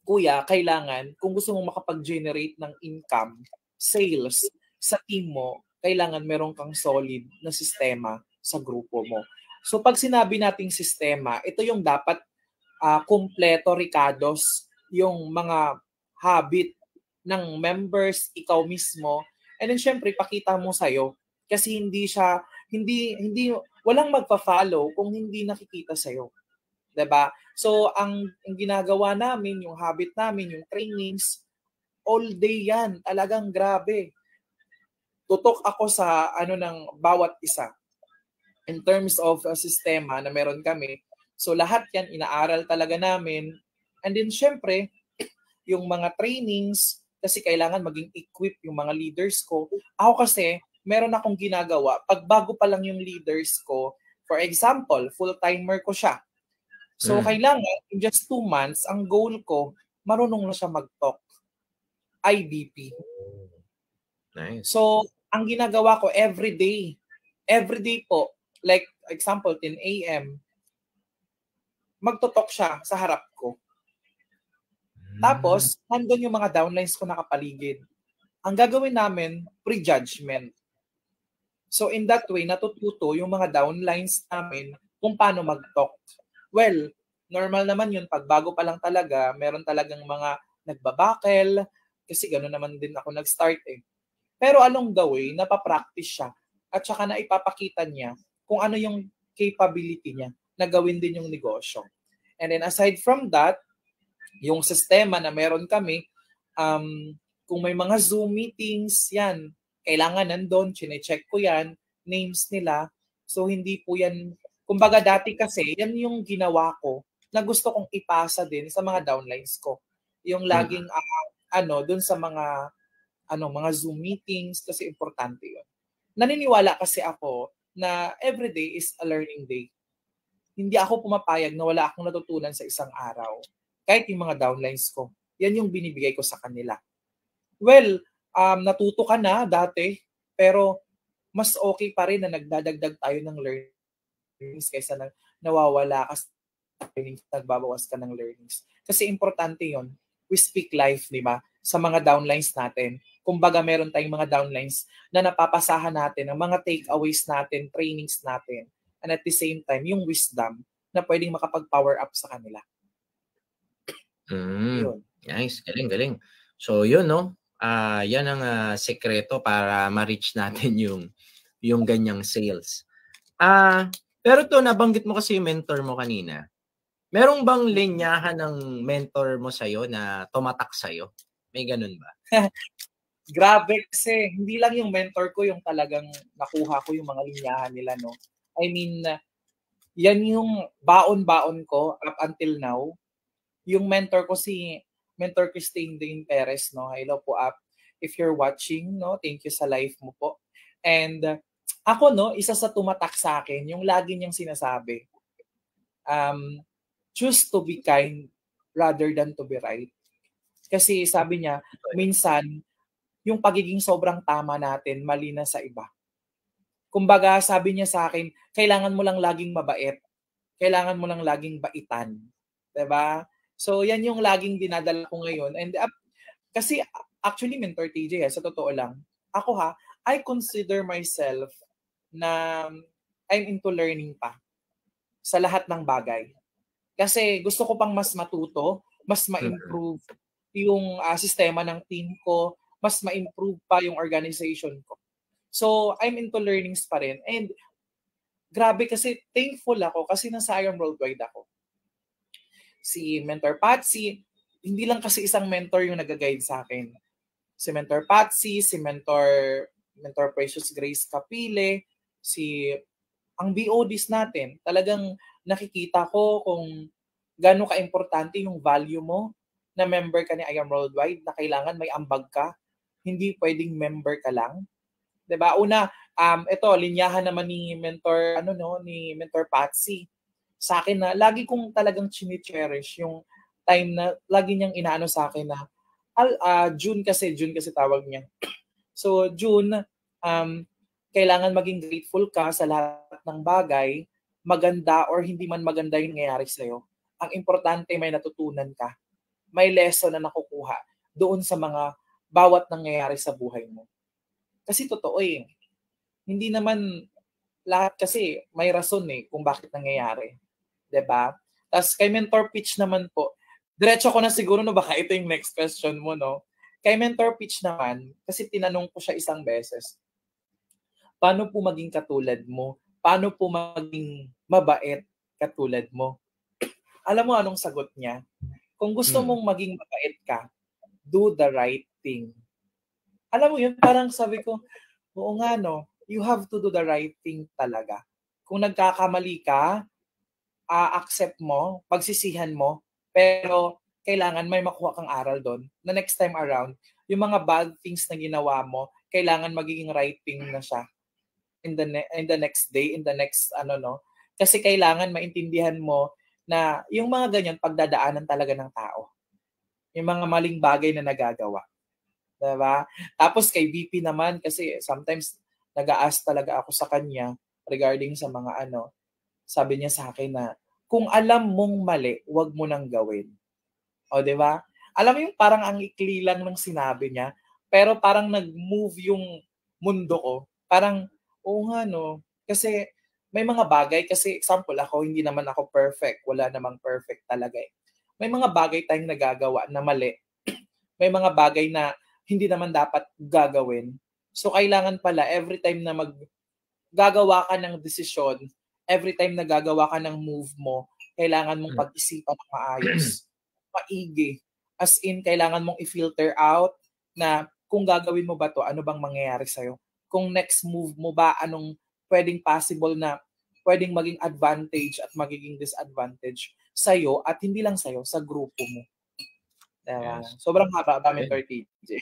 Kuya, kailangan, kung gusto mong makapag-generate ng income, sales sa team mo, kailangan meron kang solid na sistema sa grupo mo. So pag sinabi nating sistema, ito yung dapat kumpleto, Ricardos, yung mga habit ng members, ikaw mismo, and then syempre pakita mo sa'yo kasi walang magpa-follow kung hindi nakikita sa'yo. Diba? So, ang ginagawa namin, yung habit namin, yung trainings, all day yan. Talagang grabe. Tutok ako sa ng bawat isa. In terms of sistema na meron kami. So, lahat yan, inaaral talaga namin. And then, syempre, yung mga trainings, kasi kailangan maging equip yung mga leaders ko. Ako kasi, meron akong ginagawa. Pag bago pa lang yung leaders ko, for example, full-timer ko siya. So, kailangan, in just 2 months, ang goal ko, marunong na siya mag-talk. IBP. Nice. So, ang ginagawa ko every day po, like, example, 10 a.m., magto-talk siya sa harap ko. Tapos, nandun yung mga downlines ko nakapaligid. Ang gagawin namin, pre-judgment. So, in that way, natututo yung mga downlines namin kung paano mag-talk. Well, normal naman yun. Pag bago pa lang talaga, meron talagang mga nagbabakel. Kasi gano'n naman din ako nag-start eh. Pero along the way, napapractice siya. At saka na ipapakita niya kung ano yung capability niya na gawin din yung negosyo. And then aside from that, yung sistema na meron kami, kung may mga Zoom meetings, yan, kailangan nandun, chine-check ko yan. names nila. So hindi po yan, kumbaga dati kasi, yan yung ginawa ko na gusto kong ipasa din sa mga downlines ko. Yung laging dun sa mga mga Zoom meetings kasi importante 'yon. Naniniwala kasi ako na every day is a learning day. Hindi ako pumapayag na wala akong natutunan sa isang araw. Kahit yung mga downlines ko, yan yung binibigay ko sa kanila. Well, natuto ka na dati, pero mas okay pa rin na nagdadagdag tayo ng learnings kaysa na nawawala ka sa learnings, nagbabawas ka ng learnings. Kasi importante yon. We speak life, di ba? Sa mga downlines natin. Kumbaga meron tayong mga downlines na napapasahan natin, ang mga takeaways natin, trainings natin, and at the same time, yung wisdom na pwedeng makapag-power up sa kanila. Yun. Nice. Galing. So, yun, no? Yan ang sekreto para ma-reach natin yung ganyang sales. Pero to, nabanggit mo kasi yung mentor mo kanina. Merong bang linyahan ng mentor mo sa'yo na tumatak sa'yo? May ganun ba? Grabe kasi hindi lang yung mentor ko yung talagang nakuha ko yung mga linyahan nila, no? I mean, yan yung baon-baon ko up until now. Yung mentor ko si Mentor Christine Dane Perez, no? Hello po, if you're watching, no? Thank you sa live mo po. And ako, no, isa sa tumatak sa akin, yung lagi niyang sinasabi, choose to be kind rather than to be right. Kasi sabi niya, minsan, yung pagiging sobrang tama natin, mali na sa iba. Kumbaga, sabi niya sa akin, kailangan mo lang laging mabait. Kailangan mo lang laging baitan. Diba? So, yan yung laging dinadala ko ngayon. And kasi, actually, Mentor TJ, sa totoo lang, ako I consider myself na I'm into learning pa sa lahat ng bagay. Kasi gusto ko pang mas matuto, mas ma-improve yung sistema ng team ko, mas ma-improve pa yung organization ko. So, I'm into learnings pa rin. And grabe kasi, thankful ako kasi nasa IAM Worldwide ako. Si Mentor Patsy, hindi lang kasi isang mentor yung nag-guide sa akin. Si Mentor Patsy, si Mentor Precious Grace Capile, ang BODs natin, talagang nakikita ko kung gaano ka-importante yung value mo na member ka ni IAM Worldwide, na kailangan may ambag ka, hindi pwedeng member ka lang. 'Di ba? Una, ito linyahan naman ni Mentor Patsy. Sa akin na lagi kong talagang chini-cherish yung time na lagi niyang inaano sa akin na June kasi tawag niya. So June, kailangan maging grateful ka sa lahat ng bagay, maganda or hindi man maganda yung nangyayari sa'yo. Ang importante may natutunan ka. May lesson na nakukuha doon sa mga bawat nangyayari sa buhay mo. Kasi totoo hindi naman lahat kasi may rason kung bakit nangyayari. 'Di ba? Tapos kay Mentor Pitch naman po, diretso ko na siguro baka ito yung next question mo, no? Kay Mentor Pitch naman, kasi tinanong ko siya isang beses, paano po maging katulad mo? Paano po maging mabait katulad mo? Alam mo anong sagot niya? Kung gusto mong maging mabait ka, do the right thing. Alam mo yun, parang sabi ko, oo nga no, you have to do the right thing talaga. Kung nagkakamali ka, accept mo, pagsisihan mo, pero kailangan may makuha kang aral doon. Na next time around, yung mga bad things na ginawa mo, kailangan magiging right thing na siya in the next day, in the next kasi kailangan maintindihan mo na yung mga ganyan pagdadaanan talaga ng tao. Yung mga maling bagay na nagagawa. Diba? Tapos kay VP naman, kasi sometimes nag-a-ask talaga ako sa kanya regarding sa mga sabi niya sa akin na, kung alam mong mali, huwag mo nang gawin. O, diba? Alam mo yung parang ang ikli lang ng sinabi niya, pero parang nag-move yung mundo ko. Parang, oo nga no, kasi may mga bagay, kasi example ako, hindi naman ako perfect. Wala namang perfect talaga May mga bagay tayong nagagawa na mali. May mga bagay na hindi naman dapat gagawin. So, kailangan pala, every time na gagawa ka ng desisyon, every time na gagawa ka ng move mo, kailangan mong pag-isipan ng maayos. Maigi. As in, kailangan mong i-filter out na kung gagawin mo ba to, ano bang mangyayari sa'yo? Kung next move mo ba, anong pwedeng possible na pwedeng maging advantage at magiging disadvantage sa'yo at hindi lang sa'yo, sa grupo mo. Diba? Yes. Sobrang haba ba, Mentor TJ?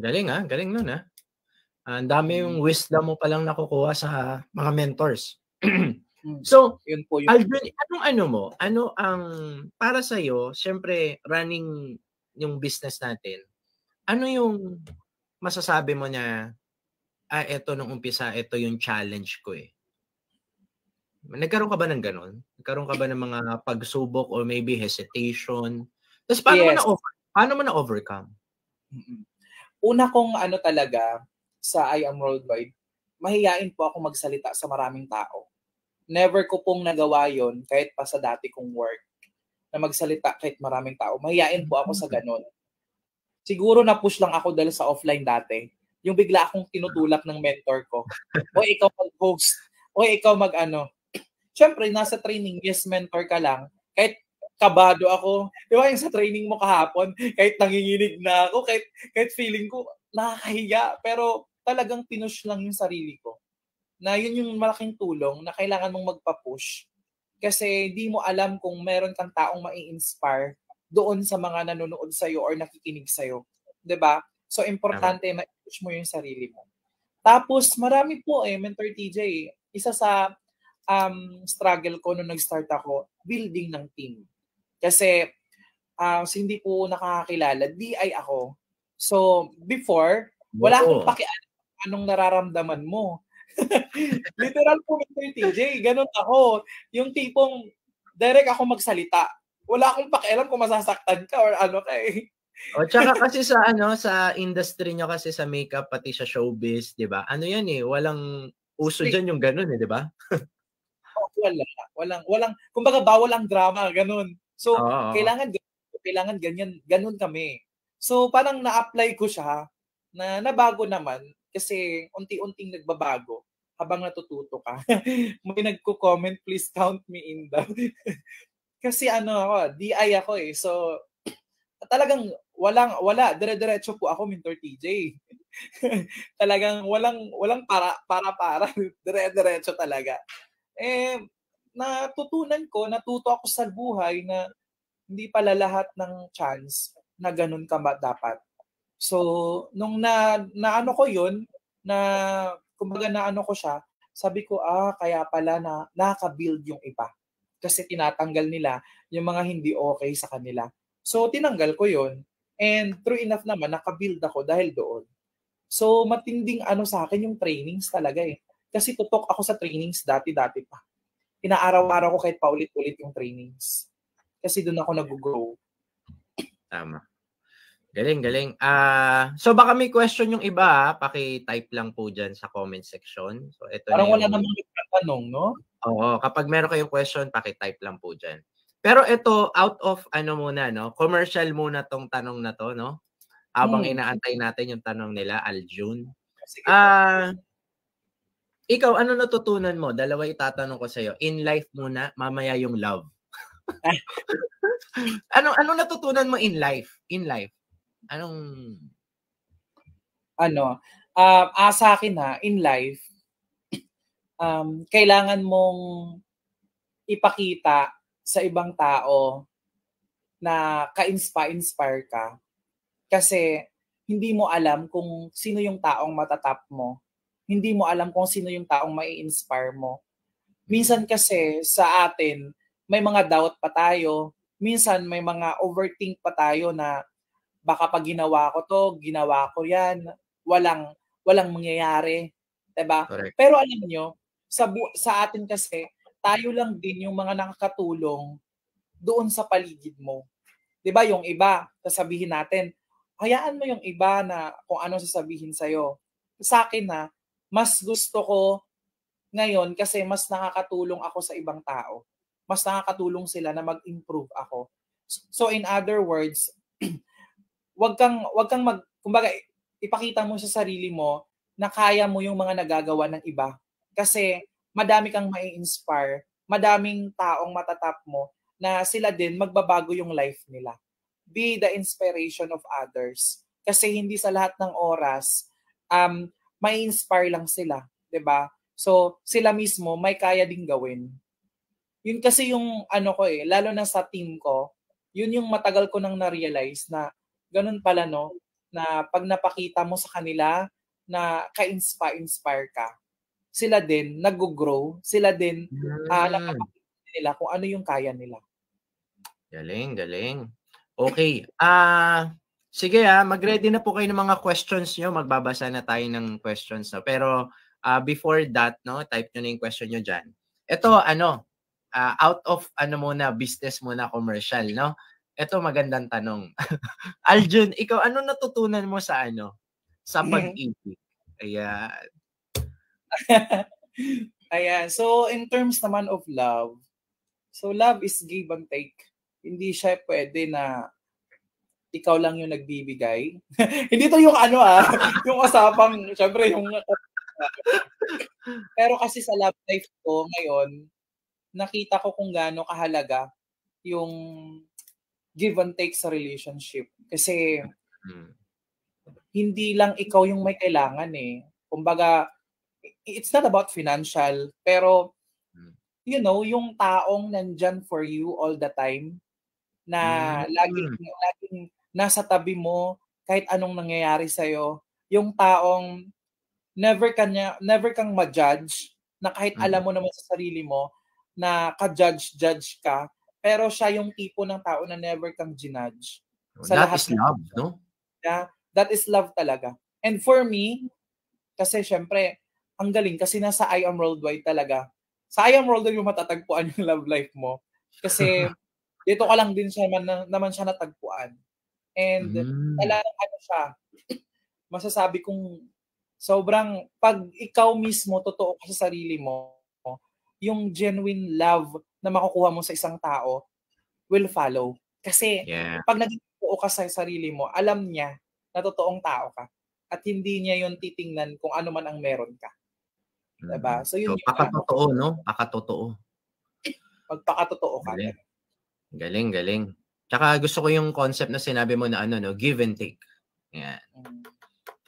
Galing galing nun ang dami yung wisdom mo palang nakukuha sa mga mentors. So, yun po yun. Aldrin, ano ang para sa'yo, syempre running yung business natin, ano yung masasabi mo na eto nung umpisa, ito yung challenge ko Nagkaroon ka ba ng ganun? Nagkaroon ka ba ng mga pagsubok or maybe hesitation? Tapos paano mo na-overcome? Una kong talaga sa I Am Worldwide, mahiyain po ako magsalita sa maraming tao. Never ko pong nagawa yon kahit pa sa dati kong work na magsalita kahit maraming tao. Mahiyain po ako sa ganun. Siguro na-push lang ako dahil sa offline dati. Yung bigla akong tinutulak ng mentor ko. O ikaw mag-host. O ikaw Siyempre, nasa training, yes, mentor ka lang. Kahit kabado ako. Di ba yung sa training mo kahapon, kahit nanginginig na ako, kahit feeling ko nakakahiya. Pero talagang pinush lang yung sarili ko. Na yun yung malaking tulong na kailangan mong magpa-push. Kasi di mo alam kung meron kang taong mai-inspire doon sa mga nanonood sa'yo or nakikinig sa'yo. Diba? So, importante na i-push mo yung sarili mo. Tapos, marami po Mentor TJ. Isa sa struggle ko nung nag-start ako, building ng team. Kasi, hindi po nakakakilala, DI ako. So, before, wala akong pakialam anong nararamdaman mo. Literal po, Mr. TJ, ganun ako. Yung tipong, direct ako magsalita. Wala akong pakialam kung masasaktan ka or ano ka Tsaka kasi sa industry nyo kasi sa makeup, pati sa showbiz, di ba? Ano yan walang uso dyan yung ganun di ba? Walang, kumbaga bawal ang drama, ganun. So, kailangan ganun kami. So, parang na-apply ko siya, na nabago naman, kasi unti-unting nagbabago habang natututo ka. May nagko-comment, please count me in daw. Kasi DI ako So, talagang wala, dire-diretso po ako, Mentor TJ. Talagang walang para, dire-diretso talaga. Natuto ako sa buhay na hindi pala lahat ng chance na ganun ka dapat. So, nung naano ko yun, kumbaga naano ko siya, sabi ko, kaya pala na nakaka-build yung iba. Kasi tinatanggal nila yung mga hindi okay sa kanila. So, tinanggal ko yun. And true enough naman, naka-build ako dahil doon. So, matinding sa akin yung trainings talaga Kasi tutok ako sa trainings dati-dati pa. Inaaraw-araw ko kahit paulit-ulit yung trainings. Kasi doon ako nag-grow. Tama. Galing. So baka may question yung iba, paki-type lang po dyan sa comment section. So ito parang wala namang nagtatanong, no? Oo, kapag meron kayong question, paki-type lang po dyan. Pero ito, out of muna, no? Commercial muna tong tanong na to, no? Habang inaantay natin yung tanong nila, Aljun. Ikaw, ano natutunan mo? Dalawa itatanong ko sa'yo. In life muna, mamaya yung love. Ano natutunan mo in life? Sa akin in life, kailangan mong ipakita sa ibang tao na ka-inspire ka. Kasi hindi mo alam kung sino yung taong matatap mo. Hindi mo alam kung sino yung taong mai-inspire mo. Minsan kasi sa atin, may mga doubt pa tayo. Minsan may mga overthink pa tayo na baka pag ginawa ko yan, walang mangyayari. Diba? Correct. Pero alam nyo, sa atin kasi, tayo lang din yung mga nakakatulong doon sa paligid mo. Diba yung iba, sasabihin natin, hayaan mo yung iba na kung ano sasabihin sa'yo. Sa akin mas gusto ko ngayon kasi mas nakakatulong ako sa ibang tao. Mas nakakatulong sila na mag-improve ako. So in other words, wag kang kumbaga ipakita mo sa sarili mo na kaya mo yung mga nagagawa ng iba. Kasi madami kang mai-inspire, madaming taong matatap mo na sila din magbabago yung life nila. Be the inspiration of others. Kasi hindi sa lahat ng oras, may inspire lang sila, 'di ba? So, sila mismo may kaya ding gawin. Yun kasi yung ano ko lalo na sa team ko, yun yung matagal ko nang na-realize na ganun pala no, na pag napakita mo sa kanila na ka-inspire ka, sila din nag-grow, sila din napapakita nila kung ano yung kaya nila. Galing. Okay. Sige mag-ready na po kayo ng mga questions nyo. Magbabasa na tayo ng questions. No? Pero before that, no, type nyo na yung question nyo dyan. Ito, out of muna, business muna, commercial, no? Ito magandang tanong. Aljun, ikaw, ano natutunan mo sa sa pag-ibig? Ayan. Ayan. So, in terms naman of love, so love is give and take. Hindi siya pwede na ikaw lang yung nagbibigay. Hindi to yung yung usapang, syempre yung pero kasi sa love life ko ngayon, nakita ko kung gaano kahalaga yung give and take sa relationship. Kasi hindi lang ikaw yung may kailangan Kumbaga, it's not about financial, pero you know, yung taong nandyan for you all the time, na laging nasa tabi mo kahit anong nangyayari sa'yo, yung taong never kang ma-judge, na kahit alam mo naman sa sarili mo na ka-judge ka, pero siya yung tipo ng tao na never kang ginudge. That is love, no? Yeah, that is love talaga. And for me, kasi syempre, ang galing kasi nasa I Am Worldwide talaga. Sa I Am Worldwide yung matatagpuan yung love life mo. Kasi dito ka lang din siya naman siya natagpuan. And talagang siya, masasabi kong sobrang, pag ikaw mismo totoo ka sa sarili mo, yung genuine love na makukuha mo sa isang tao will follow. Kasi pag naging totoo ka sa sarili mo, alam niya na totoong tao ka. At hindi niya yon titingnan kung ano man ang meron ka. Diba? So yun yung pakatotoo, no? Pakatotoo. Magpakatotoo ka. Galing. Tsaka gusto ko yung concept na sinabi mo na give and take. Yan.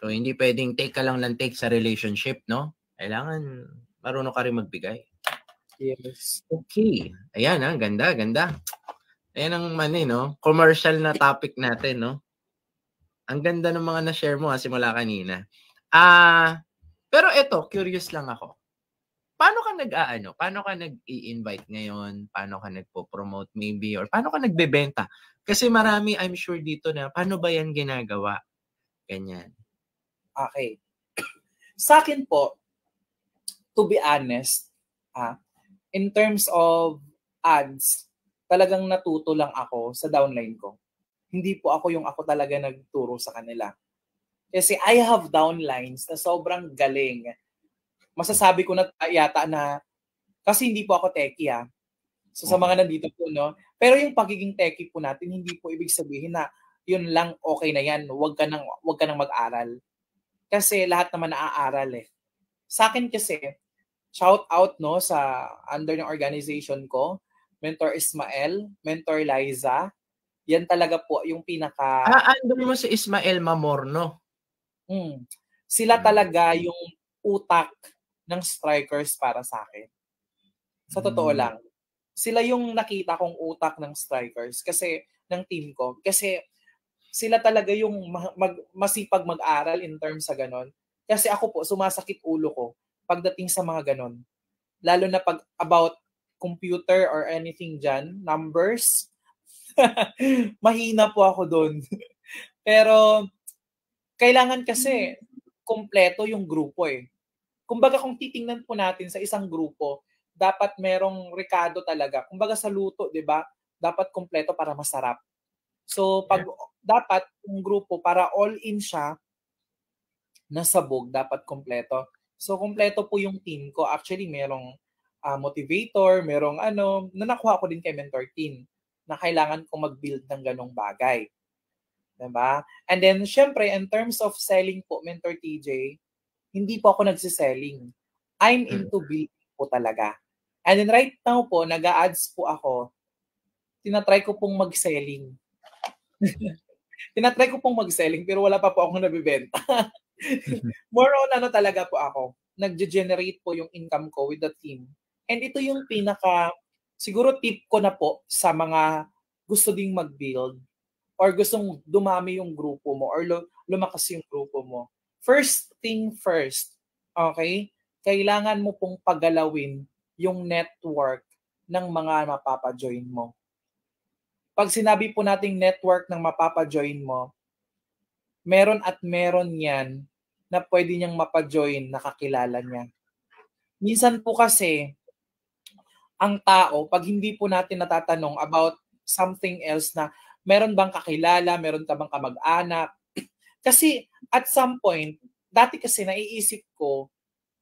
So hindi pwedeng take ka lang ng take sa relationship, no? Kailangan marunong ka rin magbigay. Yes. Okay. Ayan, ganda. Ayan ang no? Commercial na topic natin, no? Ang ganda ng mga na-share mo simula kanina. Pero eto, curious lang ako. Paano ka nag-i-invite ngayon? Paano ka nagpo-promote maybe? Or paano ka nagbebenta? Kasi marami, I'm sure dito na, paano ba yan ginagawa? Ganyan. Okay. Sa akin po, to be honest, in terms of ads, talagang natuto lang ako sa downline ko. Hindi po ako talaga nagturo sa kanila. Kasi I have downlines na sobrang galing. Masasabi ko na yata na, kasi hindi po ako techie So sa mga nandito po, no? Pero yung pagiging techie po natin, hindi po ibig sabihin na yun lang okay na yan. Huwag ka nang mag-aral. Kasi lahat naman naaaral Sa akin kasi, shout out no sa under ng organization ko, Mentor Ismael, Mentor Liza. Yan talaga po yung pinaka... Under mo si Ismael Mamorno. Sila talaga yung utak ng strikers para sa akin. Sa totoo lang. Sila yung nakita kong utak ng strikers kasi ng team ko. Kasi sila talaga yung masipag mag-aral in terms sa ganon. Kasi ako po, sumasakit ulo ko pagdating sa mga ganon. Lalo na pag about computer or anything dyan, numbers, mahina po ako doon. Pero kailangan kasi kompleto yung grupo Kumbaga kung titingnan po natin sa isang grupo, dapat merong rekado talaga. Kumbaga sa luto, 'di ba? Dapat kompleto para masarap. So pag dapat yung grupo para all in siya, nasabog, dapat kompleto. So kompleto po yung team ko. Actually, merong motivator, merong na nakuha ko din kay Mentor Team na kailangan kong mag-build ng ganong bagay. Diba? And then, syempre, in terms of selling po, Mentor TJ, hindi po ako nagsiselling. I'm into building po talaga. And then right now po, nag-a-ads po ako. Tinatry ko pong mag-selling. Tinatry ko pong mag-selling pero wala pa po akong nabibenta. More on talaga po ako. nagge-generate po yung income ko with the team. And ito yung siguro tip ko na po sa mga gusto ding mag-build or gustong dumami yung grupo mo or lumakas yung grupo mo. First thing first, okay? Kailangan mo pong pagalawin yung network ng mga mapapa-join mo. Pag sinabi po nating network ng mapapa-join mo, meron at meron yan na pwede niyang mapa-join, nakakilala niya. Minsan po kasi, ang tao, pag hindi po natin natatanong about something else na meron bang kakilala, meron ka bang kamag-anak. Kasi at some point, dati kasi naiisip ko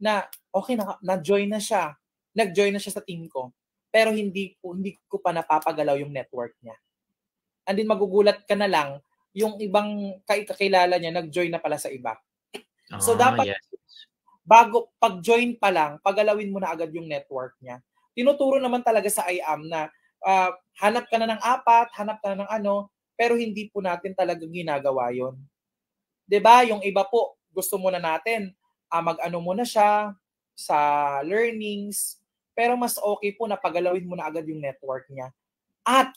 na okay, na-join na siya. Nag-join na siya sa team ko. Pero hindi ko pa napapagalaw yung network niya. And then magugulat ka na lang, yung ibang kakilala niya, nag-join na pala sa iba. So dapat, bago pag-join pa lang, pagalawin mo na agad yung network niya. Tinuturo naman talaga sa IAM na hanap ka na ng 4, hanap ka na ng pero hindi po natin talaga ginagawa yon. 'Di ba? Yung iba po, gusto muna natin, mag-ano muna siya sa learnings, pero mas okay po na pagalawin mo na agad yung network niya. At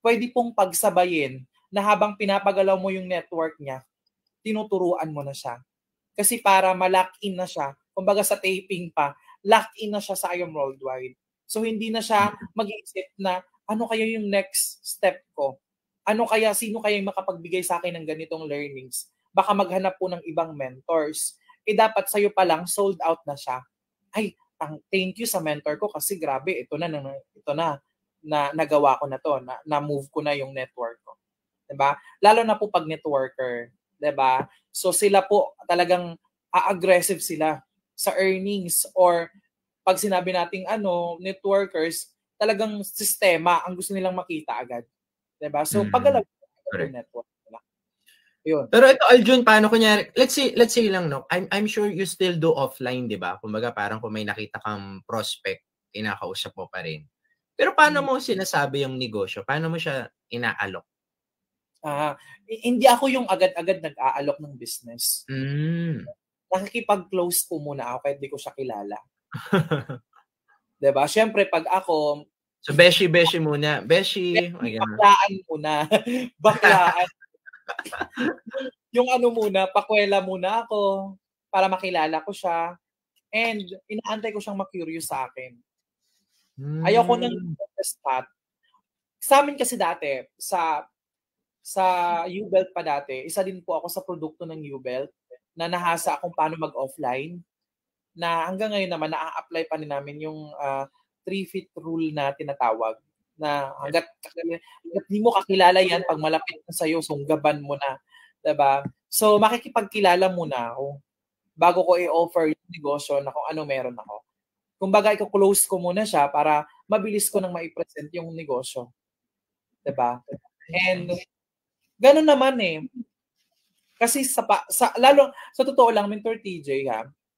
pwede pong pagsabayin na habang pinapagalaw mo yung network niya, tinuturuan mo na siya. Kasi para ma-lock in na siya, kumbaga sa taping pa, lock in na siya sa IAM Worldwide. So hindi na siya mag-iisip na ano kaya yung next step ko? Sino kaya yung makapagbigay sa akin ng ganitong learnings? Baka maghanap po ng ibang mentors. Dapat sa'yo pa lang, sold out na siya. Ay, thank you sa mentor ko kasi grabe, ito na nagawa ko na to, na-move ko na yung network ko. 'Di ba? Lalo na po pag networker, 'di ba? So sila po talagang aggressive sila sa earnings or pag sinabi nating networkers, talagang sistema ang gusto nilang makita agad. 'Di ba? So pagalaw yung network nila. Yun. Pero ito Aljun, paano kunyari, let's say lang I'm sure you still do offline, 'di ba? Kumbaga parang kung may nakita kang prospect, kinakausap mo pa rin. Pero paano mo sinasabi yung negosyo? Paano mo siya inaalok? Hindi ako yung agad-agad nag-aalok ng business. Nakikipag-close po muna ako kahit di ko siya kilala. Diba? Siyempre, pag ako... So, beshi muna. Beshi. Baklaan muna. Baklaan. Yung muna, pakwela muna ako para makilala ko siya. And inaantay ko siyang ma-curious sa akin. Ayoko nang spot. Sa amin kasi dati, sa U-Belt pa dati, isa din po ako sa produkto ng U-Belt na nahasa akong paano mag-offline. Na hanggang ngayon naman na-apply pa rin namin yung 3-feet rule na tinatawag na hanggat di mo kakilala yan pag malapit na sa'yo, sunggaban mo na. Diba? So makikipagkilala muna ako bago ko i-offer yung negosyo na kung ano meron ako. Kumbaga, i-close ko muna siya para mabilis ko nang ma-present yung negosyo. Diba? And gano'n naman Kasi lalo sa totoo lang, Mentor TJ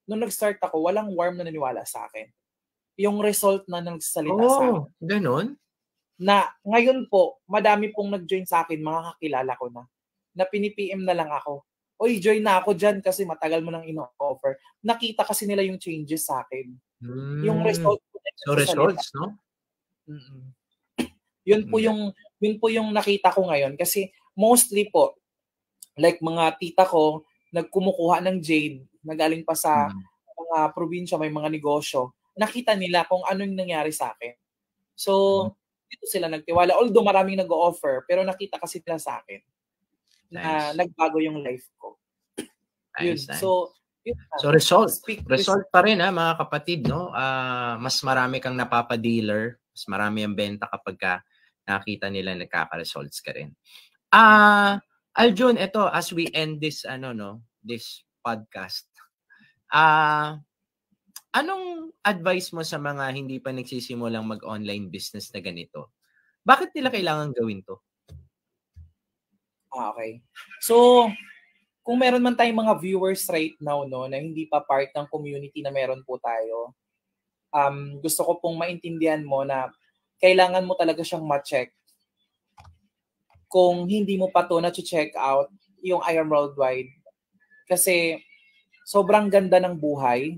nung nag-start ako, walang warm na naniwala sa akin. Yung result na nagsasalita sa akin. Ganon? Na ngayon po, madami pong nag-join sa akin, mga kakilala ko na pini-PM na lang ako. Oy, join na ako dyan kasi matagal mo nang ino-offer. Nakita kasi nila yung changes sa akin. Yung result po. So results, no? Yun po yung nakita ko ngayon kasi mostly po, like mga tita ko, nagkumukuha ng jade, nagaling pa sa mga probinsya, may mga negosyo, nakita nila kung ano yung nangyari sa akin. So, dito sila nagtiwala. Although maraming nag-o-offer, pero nakita kasi nila sa akin na nagbago yung life ko. Nice. So, result pa rin mga kapatid, no? Mas marami kang napapa-dealer, mas marami ang benta kapag nakita nila nagkaka-results ka rin. Aljun, ito as we end this this podcast. Anong advice mo sa mga hindi pa nagsisimulang mag-online business na ganito? Bakit nila kailangan gawin to? Okay. So, kung meron man tayong mga viewers right now na hindi pa part ng community na meron po tayo, gusto ko pong maintindihan mo na kailangan mo talaga siyang ma-check. Kung hindi mo pa to na-check out yung IAM Worldwide. Kasi sobrang ganda ng buhay.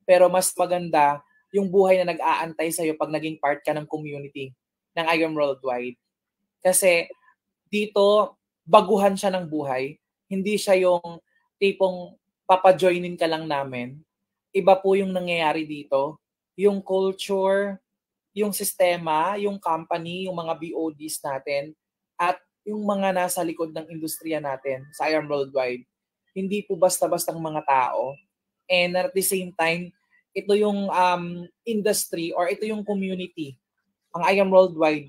Pero mas maganda yung buhay na nag-aantay sa'yo pag naging part ka ng community ng I Am Worldwide. Kasi dito, baguhan siya ng buhay. Hindi siya yung tipong papajoinin ka lang namin. Iba po yung nangyayari dito. Yung culture, yung sistema, yung company, yung mga BODs natin, at yung mga nasa likod ng industriya natin sa I Am Worldwide. Hindi po basta-bastang mga tao. And at the same time, ito yung industry or ito yung community. Ang I Am Worldwide,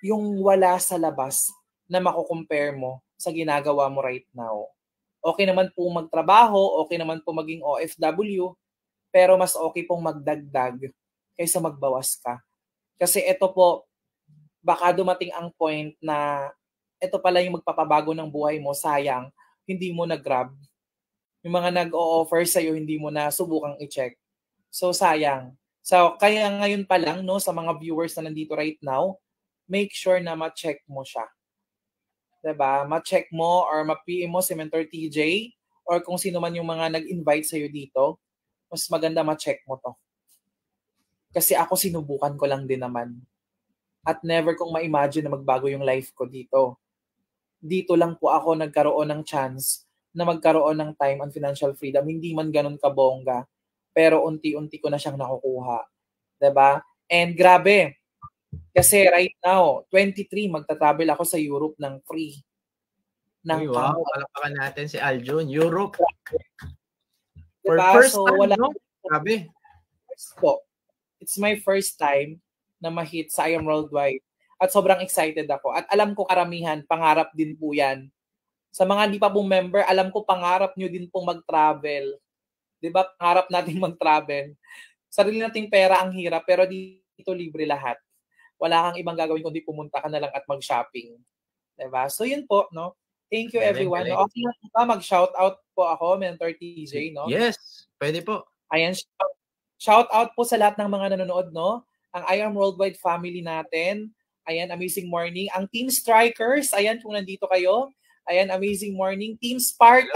yung wala sa labas na mako-compare mo sa ginagawa mo right now. Okay naman po magtrabaho, okay naman po maging OFW, pero mas okay pong magdagdag kaysa magbawas ka. Kasi ito po, baka dumating ang point na ito pala yung magpapabago ng buhay mo, sayang, hindi mo na-grab. Yung mga nag-o-offer sa'yo, hindi mo na subukang i-check. So, sayang. So, kaya ngayon pa lang, no, sa mga viewers na nandito right now, make sure na ma-check mo siya. Diba? Ma-check mo or ma-PM mo si Mentor TJ or kung sino man yung mga nag-invite sa'yo dito, mas maganda ma-check mo to. Kasi ako sinubukan ko lang din naman. At never kong ma-imagine na magbago yung life ko dito. Dito lang po ako nagkaroon ng chance na magkaroon ng time and financial freedom. Hindi man ganun kabongga, pero unti-unti ko na siyang nakukuha. Diba? And grabe, kasi right now, 23, magta-travel ako sa Europe ng free. Wow, palakpakan natin si Aljun. Europe. Diba? For first so, time, wala, no? Grabe. Po. It's my first time na ma-hit sa I Am Worldwide. At sobrang excited ako. At alam ko karamihan, pangarap din po yan. Sa mga hindi pa pong member, alam ko pangarap nyo din pong mag-travel. Diba? Pangarap natin mag-travel. Sarili nating pera ang hirap, pero dito libre lahat. Wala kang ibang gagawin kundi pumunta ka na lang at mag-shopping. Diba? So yun po, no? Thank you everyone. No? Okay na mag-shoutout po ako, Mentor TJ, no? Yes, pwede po. Ayan, shoutout po sa lahat ng mga nanonood, no? Ang I Am Worldwide family natin. Ayan, amazing morning. Ang Team Strikers, ayan kung nandito kayo. Ayan, amazing morning. Team Sparta.